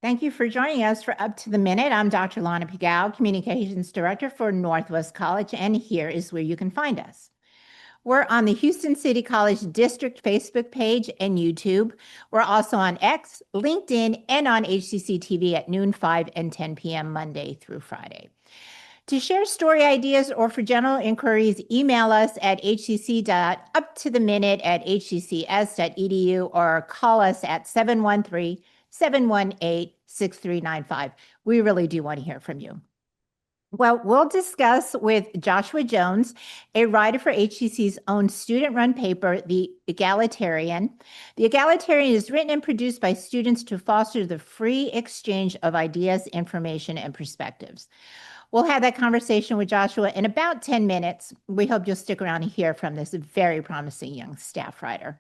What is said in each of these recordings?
Thank you for joining us for Up to the Minute. I'm Dr. Lana Pigao, Communications Director for Northwest College, and here is where you can find us. We're on the Houston City College District Facebook page and YouTube. We're also on X, LinkedIn, and on HCC TV at noon, 5 and 10 p.m. Monday through Friday. To share story ideas or for general inquiries, email us at hcc.uptotheminute@hccs.edu or call us at 713-718-6395. We really do want to hear from you. Well, we'll discuss with Joshua Jones, a writer for HCC's own student-run paper, The Egalitarian. The Egalitarian is written and produced by students to foster the free exchange of ideas, information, and perspectives. We'll have that conversation with Joshua in about 10 minutes. We hope you'll stick around and hear from this very promising young staff writer.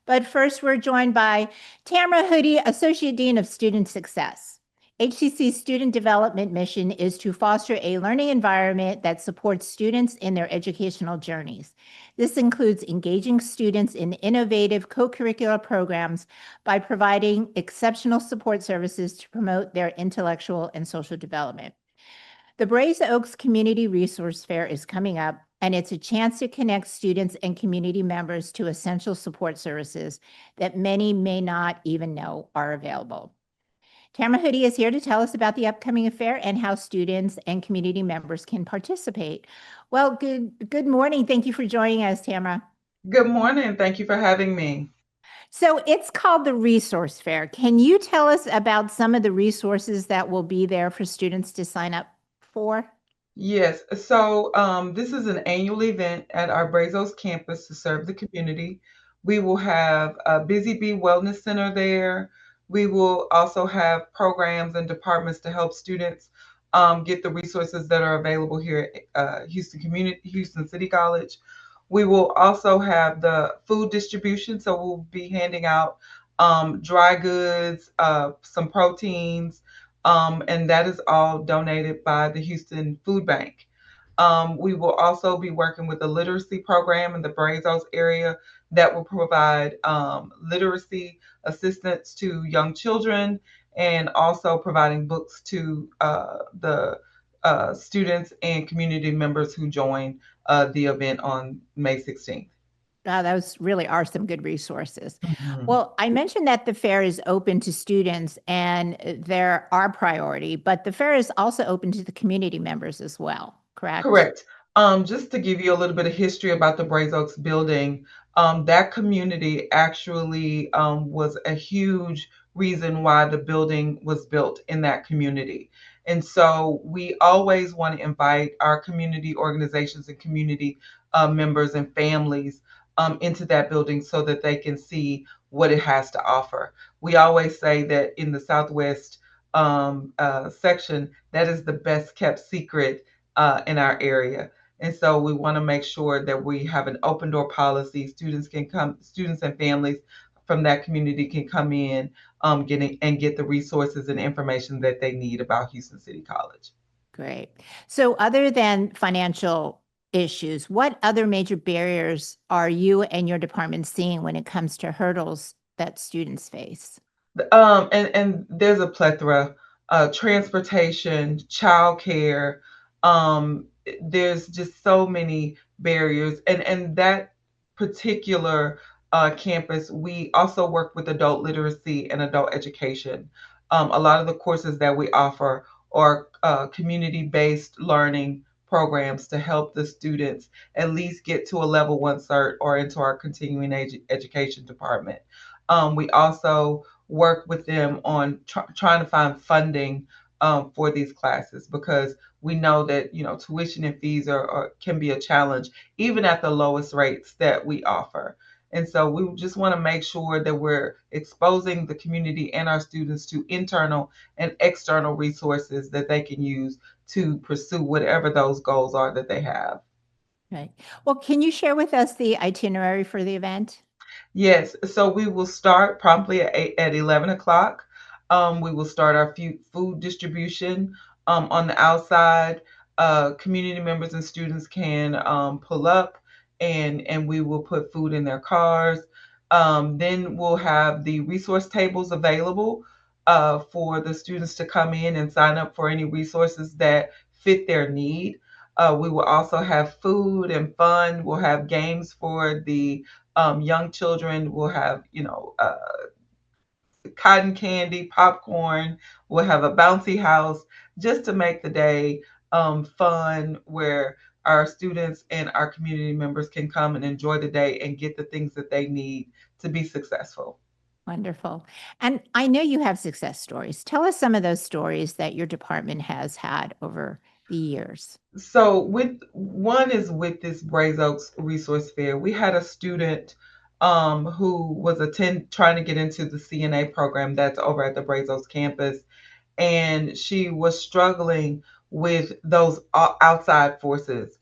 But first, we're joined by Tamara Hoodye, Associate Dean of Student Success. HCC's student development mission is to foster a learning environment that supports students in their educational journeys. This includes engaging students in innovative co-curricular programs by providing exceptional support services to promote their intellectual and social development. The Brays Oaks Community Resource Fair is coming up, and it's a chance to connect students and community members to essential support services that many may not even know are available. Tamara Hoodye is here to tell us about the upcoming affair and how students and community members can participate. Well, good morning. Thank you for joining us, Tamara. Good morning. Thank you for having me. So it's called the Resource Fair. Can you tell us about some of the resources that will be there for students to sign up for? Yes, so this is an annual event at our Brazos campus to serve the community. We will have a Busy Bee Wellness Center there. We will also have programs and departments to help students get the resources that are available here at Houston City College. We will also have the food distribution, so we'll be handing out dry goods, some proteins, and that is all donated by the Houston Food Bank. We will also be working with a literacy program in the Brazos area that will provide literacy assistance to young children and also providing books to the students and community members who join the event on May 16th. Those really are some good resources. Mhm. Well, I mentioned that the fair is open to students and they're our priority, but the fair is also open to the community members as well, correct? Correct. Just to give you a little bit of history about the Brays Oaks building, that community actually was a huge reason why the building was built in that community. And so we always want to invite our community organizations and community members and families into that building so that they can see what it has to offer. We always say that in the Southwest section, that is the best kept secret in our area. And so we want to make sure that we have an open door policy. Students and families from that community can come in, get the resources and information that they need about Houston City College. Great. So other than financial issues, what other major barriers are you and your department seeing when it comes to hurdles that students face? And there's a plethora: transportation, childcare. There's just so many barriers, and that particular campus, we also work with adult literacy and adult education. A lot of the courses that we offer are community-based learning programs to help the students at least get to a level one cert or into our continuing education department. We also work with them on trying to find funding for these classes because we know that tuition and fees can be a challenge even at the lowest rates that we offer. And so we just want to make sure that we're exposing the community and our students to internal and external resources that they can use to pursue whatever those goals are that they have. Right. Well, can you share with us the itinerary for the event? Yes, so we will start promptly at 11 o'clock. We will start our food distribution on the outside. Community members and students can pull up and we will put food in their cars. Then we'll have the resource tables available for the students to come in and sign up for any resources that fit their need. We will also have food and fun. We'll have games for the young children. We'll have, cotton candy, popcorn. We'll have a bouncy house just to make the day fun, where our students and our community members can come and enjoy the day and get the things that they need to be successful. Wonderful. And I know you have success stories. Tell us some of those stories that your department has had over the years. So with one is with this Brays Oaks Resource Fair, we had a student who was trying to get into the CNA program that's over at the Brays Oaks campus, and she was struggling with those outside forces.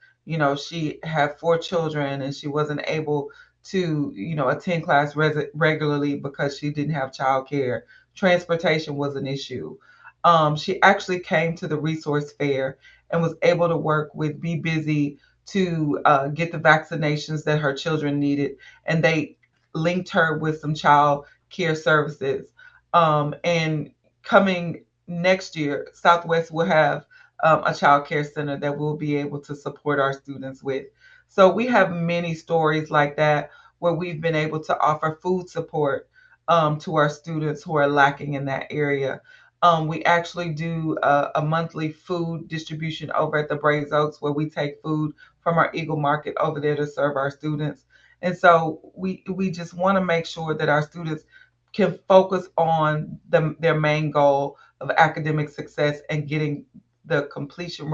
She had 4 children and she wasn't able to, attend class regularly because she didn't have childcare. Transportation was an issue. She actually came to the resource fair and was able to work with Be Busy to get the vaccinations that her children needed, and they linked her with some child care services. And coming next year, Southwest will have a child care center that we'll be able to support our students with. So we have many stories like that where we've been able to offer food support to our students who are lacking in that area. We actually do a monthly food distribution over at the Braves Oaks, where we take food from our Eagle Market over there to serve our students. And so we just want to make sure that our students can focus on their main goal of academic success and getting the completion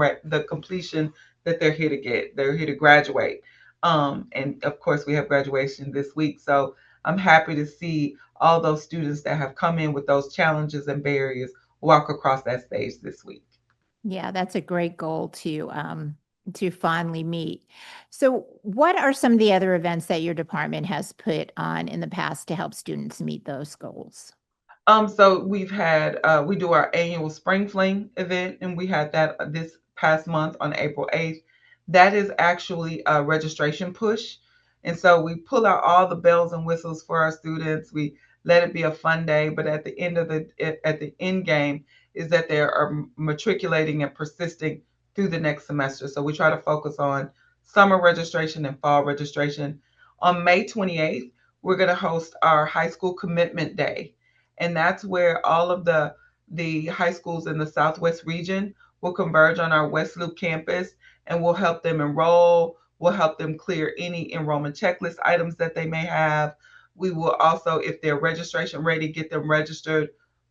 that they're here to get. They're here to graduate. And of course, we have graduation this week. So I'm happy to see all those students that have come in with those challenges and barriers walk across that stage this week. Yeah, that's a great goal to finally meet. So, what are some of the other events that your department has put on in the past to help students meet those goals? So we do our annual Spring Fling event, and we had that this past month on April 8th. That is actually a registration push. And so we pull out all the bells and whistles for our students. We let it be a fun day, but at the end game is that they are matriculating and persisting through the next semester. So we try to focus on summer registration and fall registration. On May 28th, we're going to host our high school commitment day, and that's where all of the high schools in the Southwest region will converge on our West Loop campus, and we'll help them enroll. We'll help them clear any enrollment checklist items that they may have. We will also, if they're registration ready, get them registered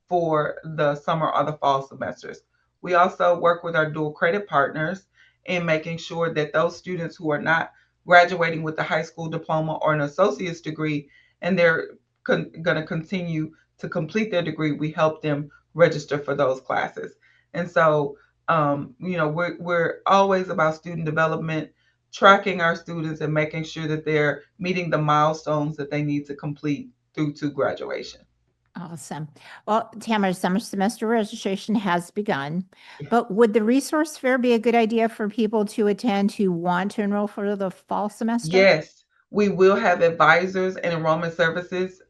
for the summer or the fall semesters. We also work with our dual credit partners in making sure that those students who are not graduating with a high school diploma or an associate's degree, and they're going to continue to complete their degree, we help them register for those classes. And so, we're always about student development, tracking our students and making sure that they're meeting the milestones that they need to complete through to graduation. Awesome. Well, Tamara, summer semester registration has begun, but would the resource fair be a good idea for people to attend who want to enroll for the fall semester? Yes, we will have advisors and enrollment services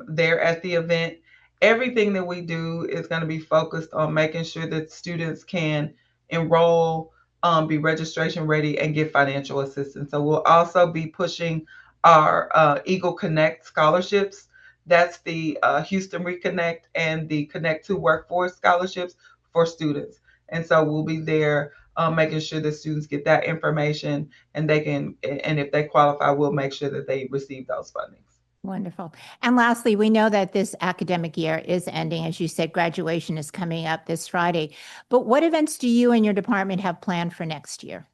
there at the event. Everything that we do is going to be focused on making sure that students can enroll, be registration ready, and get financial assistance. So we'll also be pushing our Eagle Connect scholarships. That's the Houston Reconnect and the Connect to Workforce scholarships for students. And so we'll be there making sure that students get that information, and if they qualify, we'll make sure that they receive those fundings. Wonderful. And lastly, we know that this academic year is ending. As you said, graduation is coming up this Friday. But what events do you and your department have planned for next year?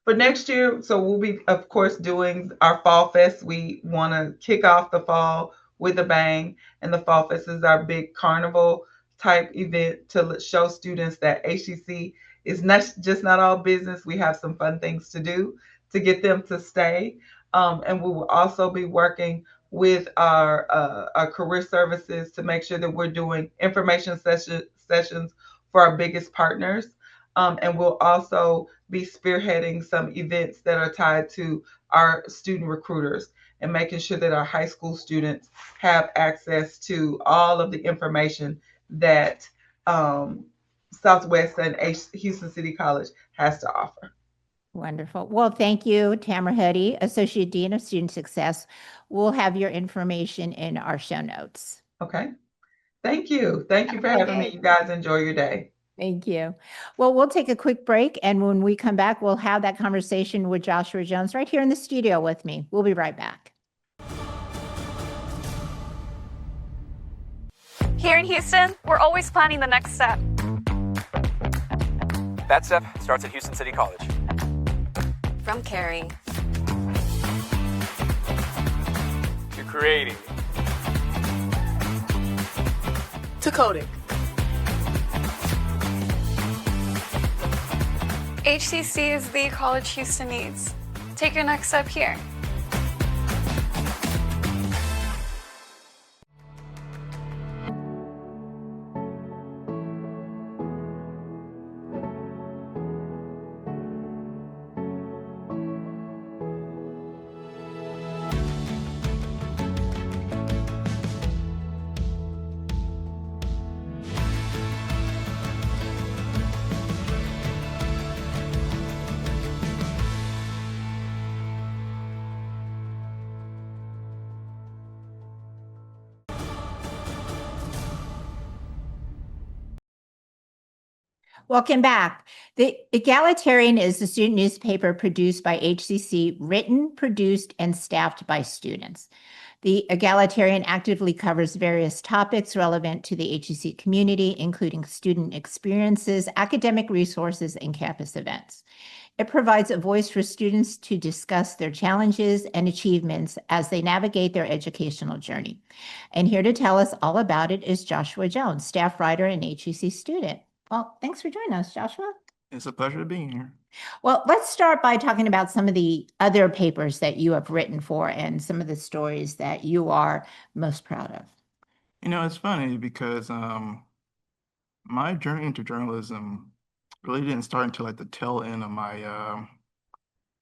For next year, so we'll be, of course, doing our Fall Fest. We want to kick off the fall with a bang, and the Fall Fest is our big carnival type event to show students that HCC is not all business. We have some fun things to do to get them to stay, and we will also be working with our career services to make sure that we're doing information sessions for our biggest partners. And we'll also be spearheading some events that are tied to our student recruiters and making sure that our high school students have access to all of the information that Southwest and Houston City College has to offer. Wonderful. Well, thank you, Tamara Hoodye, Associate Dean of Student Success. We'll have your information in our show notes. Okay. Thank you. Thank Have you a for great having me. day. You guys enjoy your day. Thank you. Well, we'll take a quick break, and when we come back, we'll have that conversation with Joshua Jones right here in the studio with me. We'll be right back. Here in Houston, we're always planning the next step. That step starts at Houston City College. From caring To creating. to coding. HCC is the college Houston needs. Take your next step here. Welcome back. The Egalitarian is the student newspaper produced by HCC, written, produced, and staffed by students. The Egalitarian actively covers various topics relevant to the HCC community, including student experiences, academic resources, and campus events. It provides a voice for students to discuss their challenges and achievements as they navigate their educational journey. And here to tell us all about it is Joshua Jones, staff writer and HCC student. Well, thanks for joining us, Joshua. It's a pleasure being here. Well, let's start by talking about some of the other papers that you have written for and some of the stories that you are most proud of. You know, it's funny because my journey into journalism really didn't start until like the tail end of my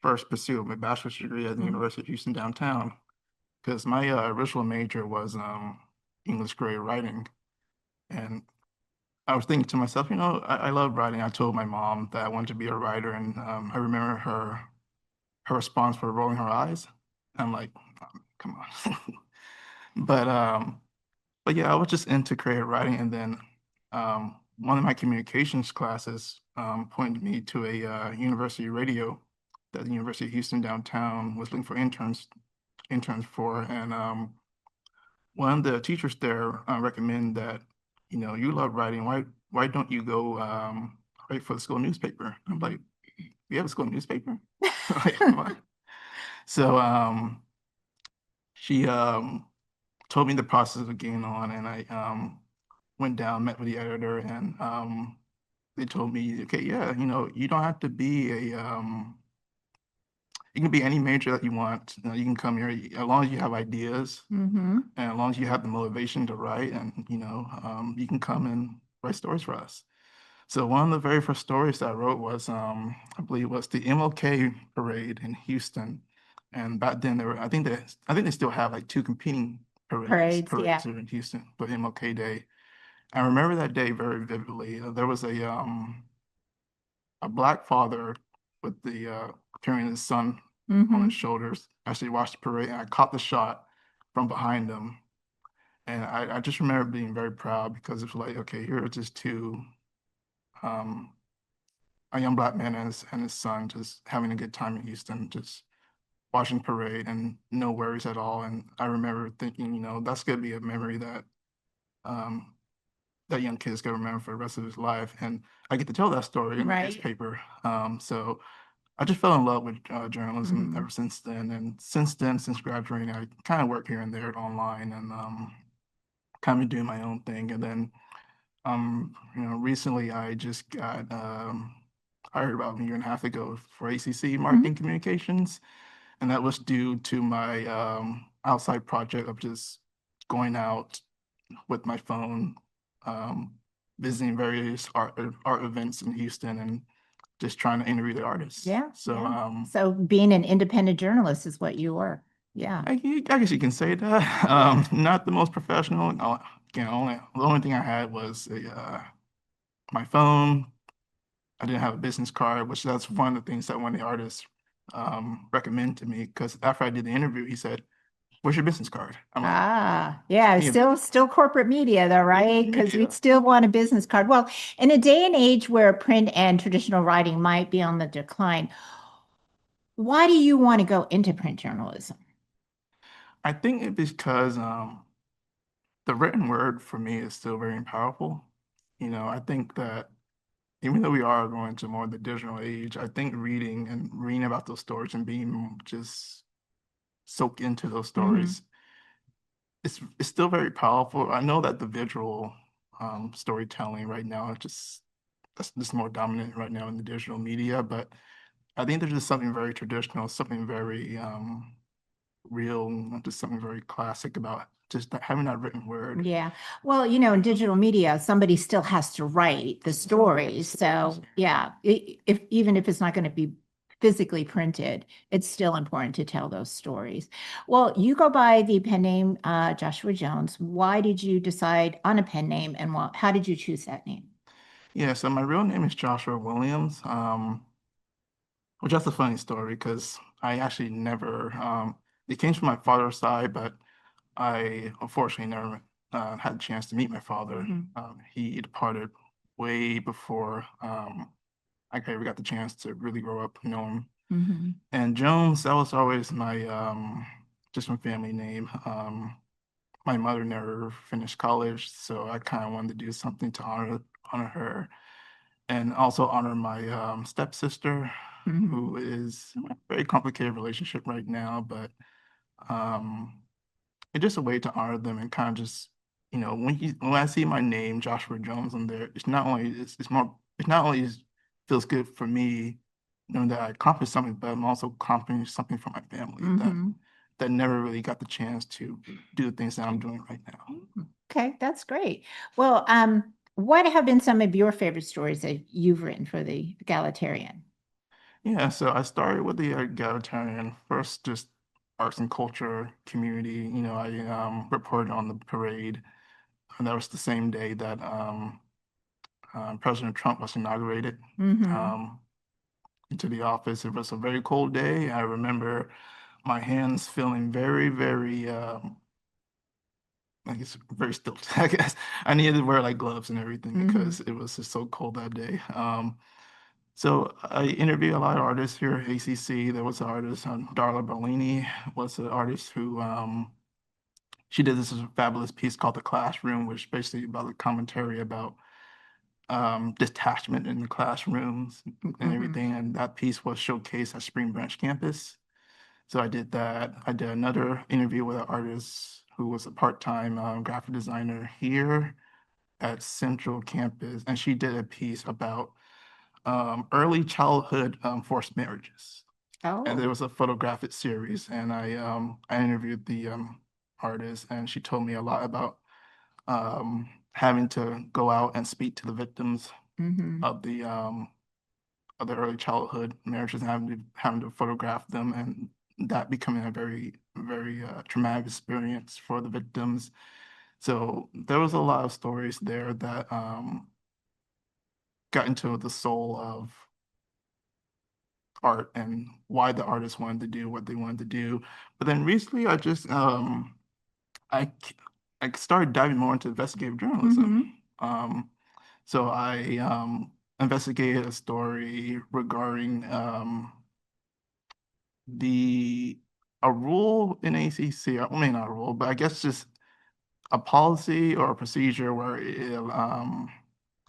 first pursuit of my bachelor's degree at the University of Houston downtown. Because my original major was English grade writing, and I was thinking to myself, you know, I love writing. I told my mom that I wanted to be a writer, and I remember her response for rolling her eyes. I'm like, come on. But yeah, I was just into creative writing, and then one of my communications classes pointed me to a university radio that the University of Houston downtown was looking for interns for, and one of the teachers there recommended that, you know, you love writing. Why don't you go write for the school newspaper? I'm like, we have a school newspaper? Like, come on. So she told me the process of getting on, and I went down, met with the editor, and they told me, okay, yeah, you know, you don't have to be you can be any major that you want. You know, you can come here as long as you have ideas, and as long as you have the motivation to write, and you know, you can come and write stories for us. So one of the very first stories that I wrote was, I believe, was the MLK parade in Houston, and back then I think they still have like two competing parades Yeah. here in Houston for MLK Day. I remember that day very vividly. There was a Black father with the carrying his son on his shoulders. Actually watched the parade, and I caught the shot from behind him. And I just remember being very proud because it was like, okay, here are just two, a young Black man and his son just having a good time in Houston, just watching parade and no worries at all. And I remember thinking, you know, that's gonna be a memory that that young kid's gonna remember for the rest of his life. And I get to tell that story in the Right. newspaper. So I just fell in love with journalism ever since then. And since then, since graduating, I kind of work here and there online, and kind of doing my own thing. And then, you know, recently I just got hired about a year and a half ago for ACC Marketing Communications. And that was due to my outside project of just going out with my phone, visiting various art events in Houston, and just trying to interview the artists. Yeah. So, yeah. So being an independent journalist is what you were. Yeah. I guess you can say that. Not the most professional. again, the only thing I had was my phone. I didn't have a business card, which that's one of the things that one of the artists recommended to me, because after I did the interview, he said, "Where's your business card?" I'm like, Yeah, Yeah. still corporate media though, right? Because Media. we'd still want a business card. Well, in a day and age where print and traditional writing might be on the decline, why do you want to go into print journalism? I think it's because the written word for me is still very powerful. I think that even though we are going to more of the digital age, I think reading about those stories and being just soaked into those stories, it's still very powerful. I know that the visual storytelling right now is that's just more dominant right now in the digital media, but I think there's just something very traditional, something very real, just something very classic about just having that written word. Yeah. Well, in digital media, somebody still has to write the stories. So yeah, if even if it's not going to be physically printed, it's still important to tell those stories. Well, you go by the pen name Joshua Jones. Why did you decide on a pen name, and how did you choose that name? Yeah, so my real name is Joshua Williams, which that's a funny story because I actually never, it came from my father's side, but I unfortunately never had a chance to meet my father. He departed way before I ever got the chance to really grow up, know him. And Jones, that was always my just my family name. My mother never finished college, so I kind of wanted to do something to honor her, and also honor my stepsister, who is in a very complicated relationship right now, but um, it's just a way to honor them and kind of just, when I see my name, Joshua Jones, on there, it's not only feels good for me knowing that I accomplished something, but I'm also accomplishing something for my family that never really got the chance to do the things that I'm doing right now. Okay, that's great. Well, what have been some of your favorite stories that you've written for the Egalitarian? Yeah, so I started with the egalitarian first, just arts and culture community. I reported on the parade, and that was the same day that President Trump was inaugurated into the office. It was a very cold day. I remember my hands feeling very, very, I guess, very stilted. I guess I needed to wear like gloves and everything because it was just so cold that day. So I interviewed a lot of artists here at ACC. There was an artist, Darla Bellini, was an artist who she did this fabulous piece called The Classroom, which basically about a commentary about detachment in the classrooms and everything. And that piece was showcased at Spring Branch campus. So I did that. I did another interview with an artist who was a part-time graphic designer here at Central Campus, and she did a piece about early childhood forced marriages. And there was a photographic series, and I interviewed the artist, and she told me a lot about having to go out and speak to the victims of the early childhood marriages and having to photograph them, and that becoming a very, very traumatic experience for the victims. So there was a lot of stories there that got into the soul of art and why the artists wanted to do what they wanted to do. But then recently, I I started diving more into investigative journalism. So I investigated a story regarding a rule in ACC, I mean not a rule, but I guess just a policy or a procedure where it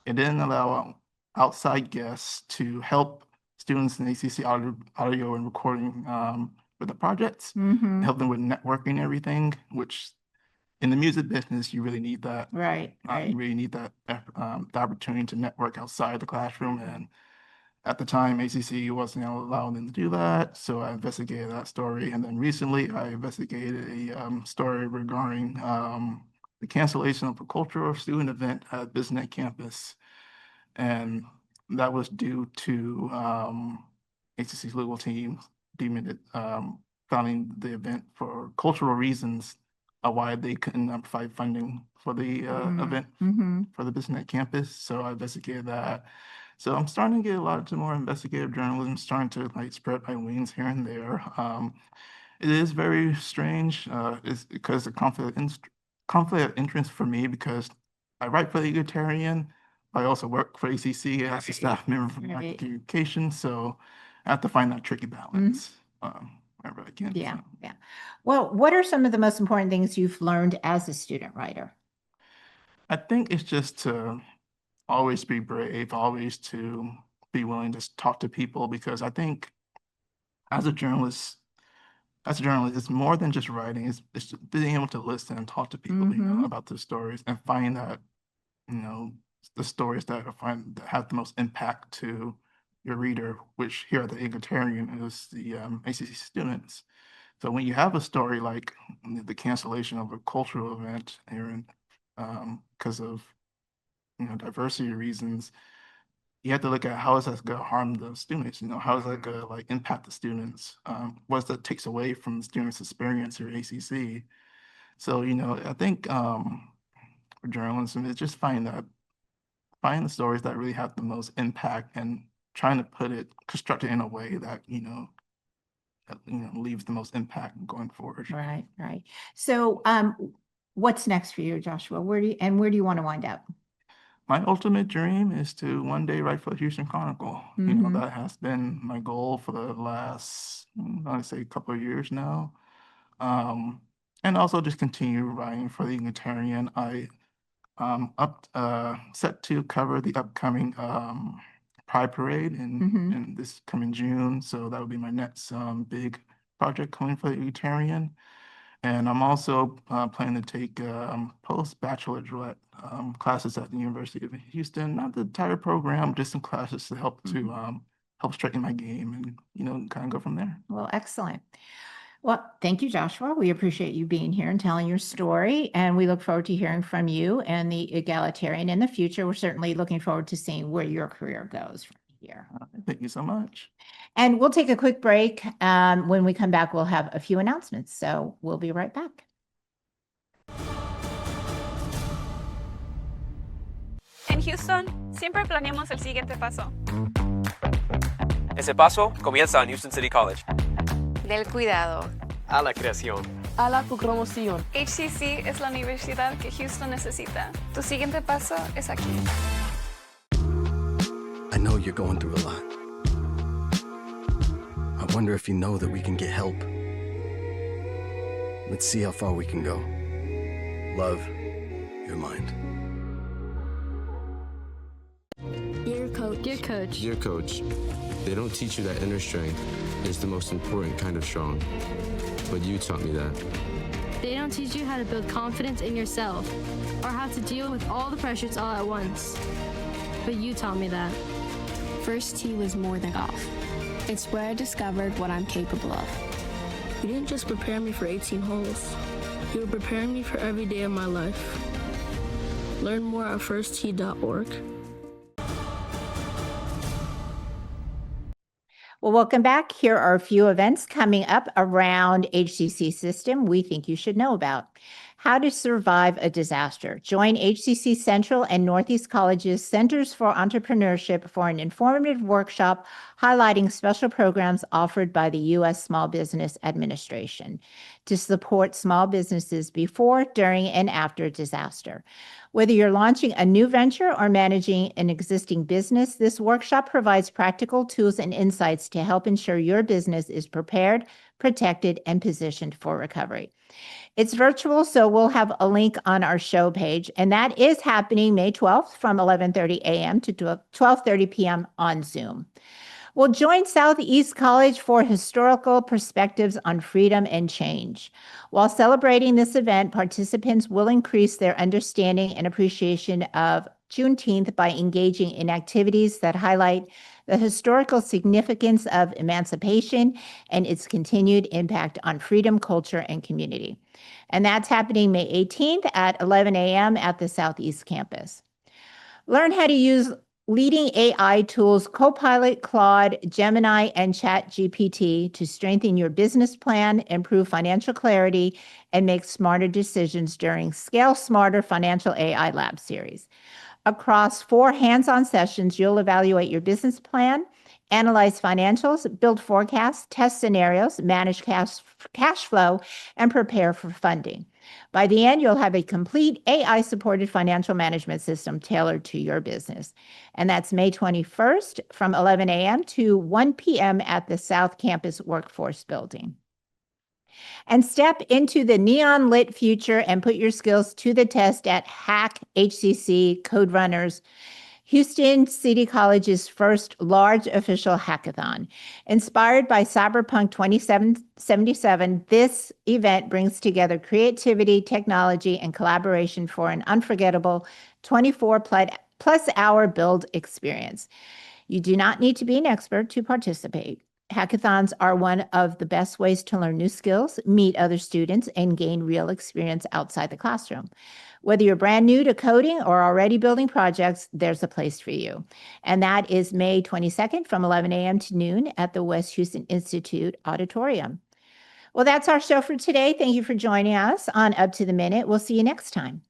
didn't allow outside guests to help students in ACC audio and recording with the projects, help them with networking and everything, which in the music business, you really need that. Right. You really need that the opportunity to network outside the classroom. And at the time, ACC wasn't allowing them to do that. So I investigated that story. And then recently, I investigated a story regarding the cancellation of a cultural student event at BizNet campus. And that was due to ACC's legal team deeming it founding the event for cultural reasons why they couldn't provide funding for the event for the Business Campus. So I investigated that. So I'm starting to get a lot more investigative journalism, starting to like spread my wings here and there. It is very strange. It's because the conflict of interest for me, because I write for the Egalitarian. I also work for ACC as a staff member for market communication. So I have to find that tricky balance wherever I can. Yeah, so. yeah. Well, what are some of the most important things you've learned as a student writer? I think it's just to always be brave, always to be willing to talk to people, because I think as a journalist, it's more than just writing. It's just being able to listen and talk to people, about the stories and find that, the stories that that have the most impact to your reader, which here at the Egalitarian is the ACC students. So when you have a story like the cancellation of a cultural event here, because of diversity reasons, you have to look at how is that going to harm the students. How is that going to like impact the students? What that takes away from the students' experience here at ACC. So I think for journalism, it's just find the stories that really have the most impact and trying to construct it in a way that leaves the most impact going forward. Right, right. So, what's next for you, Joshua? Where do you want to wind up? My ultimate dream is to one day write for the Houston Chronicle. That has been my goal for the last, I'd say, couple of years now. And also just continue writing for the Egalitarian. I set to cover the upcoming Pride Parade in this coming June. So that would be my next big project coming for the Egalitarian. And I'm also planning to take post-bachelorette classes at the University of Houston. Not the entire program, just some classes to help help straighten my game and kind of go from there. Well, excellent. Well, thank you, Joshua. We appreciate you being here and telling your story, and we look forward to hearing from you and the Egalitarian in the future. We're certainly looking forward to seeing where your career goes from here. Thank you so much. And we'll take a quick break. When we come back, we'll have a few announcements. So we'll be right back. En Houston, siempre planeamos el siguiente paso. Ese paso comienza en Houston City College. Del cuidado. A la creación. A la promoción. HCC es la universidad que Houston necesita. Tu siguiente paso es aquí. I know you're going through a lot. I wonder if you know that we can get help. Let's see how far we can go. Love, your mind. Dear Coach. Dear Coach. Dear Coach, they don't teach you that inner strength is the most important kind of strong. But you taught me that. They don't teach you how to build confidence in yourself or how to deal with all the pressures all at once. But you taught me that. First tee was more than golf. It's where I discovered what I'm capable of. You didn't just prepare me for 18 holes. You were preparing me for every day of my life. Learn more at firsttee.org. Well, welcome back. Here are a few events coming up around HCC system we think you should know about. How to survive a disaster. Join HCC Central and Northeast College's Centers for Entrepreneurship for an informative workshop highlighting special programs offered by the U.S. Small Business Administration to support small businesses before, during, and after disaster. Whether you're launching a new venture or managing an existing business, this workshop provides practical tools and insights to help ensure your business is prepared, protected, and positioned for recovery. It's virtual, so we'll have a link on our show page, and that is happening May 12th from 11:30 a.m. to 12:30 p.m. on Zoom. We'll join Southeast College for historical perspectives on freedom and change. While celebrating this event, participants will increase their understanding and appreciation of Juneteenth by engaging in activities that highlight the historical significance of emancipation and its continued impact on freedom, culture, and community. And that's happening May 18th at 11 a.m. at the Southeast Campus. Learn how to use leading AI tools Copilot, Claude, Gemini, and ChatGPT to strengthen your business plan, improve financial clarity, and make smarter decisions during Scale Smarter Financial AI Lab series. Across 4 hands-on sessions, you'll evaluate your business plan, analyze financials, build forecasts, test scenarios, manage cash flow, and prepare for funding. By the end, you'll have a complete AI-supported financial management system tailored to your business. And that's May 21st from 11 a.m. to 1 p.m. at the South Campus Workforce Building. And step into the neon lit future and put your skills to the test at Hack HCC Code Runners, Houston City College's first large official hackathon. Inspired by Cyberpunk 2077, this event brings together creativity, technology, and collaboration for an unforgettable 24-plus hour build experience. You do not need to be an expert to participate. Hackathons are one of the best ways to learn new skills, meet other students, and gain real experience outside the classroom. Whether you're brand new to coding or already building projects, there's a place for you. And that is May 22nd from 11 a.m. to noon at the West Houston Institute Auditorium. Well, that's our show for today. Thank you for joining us on Up to the Minute. We'll see you next time.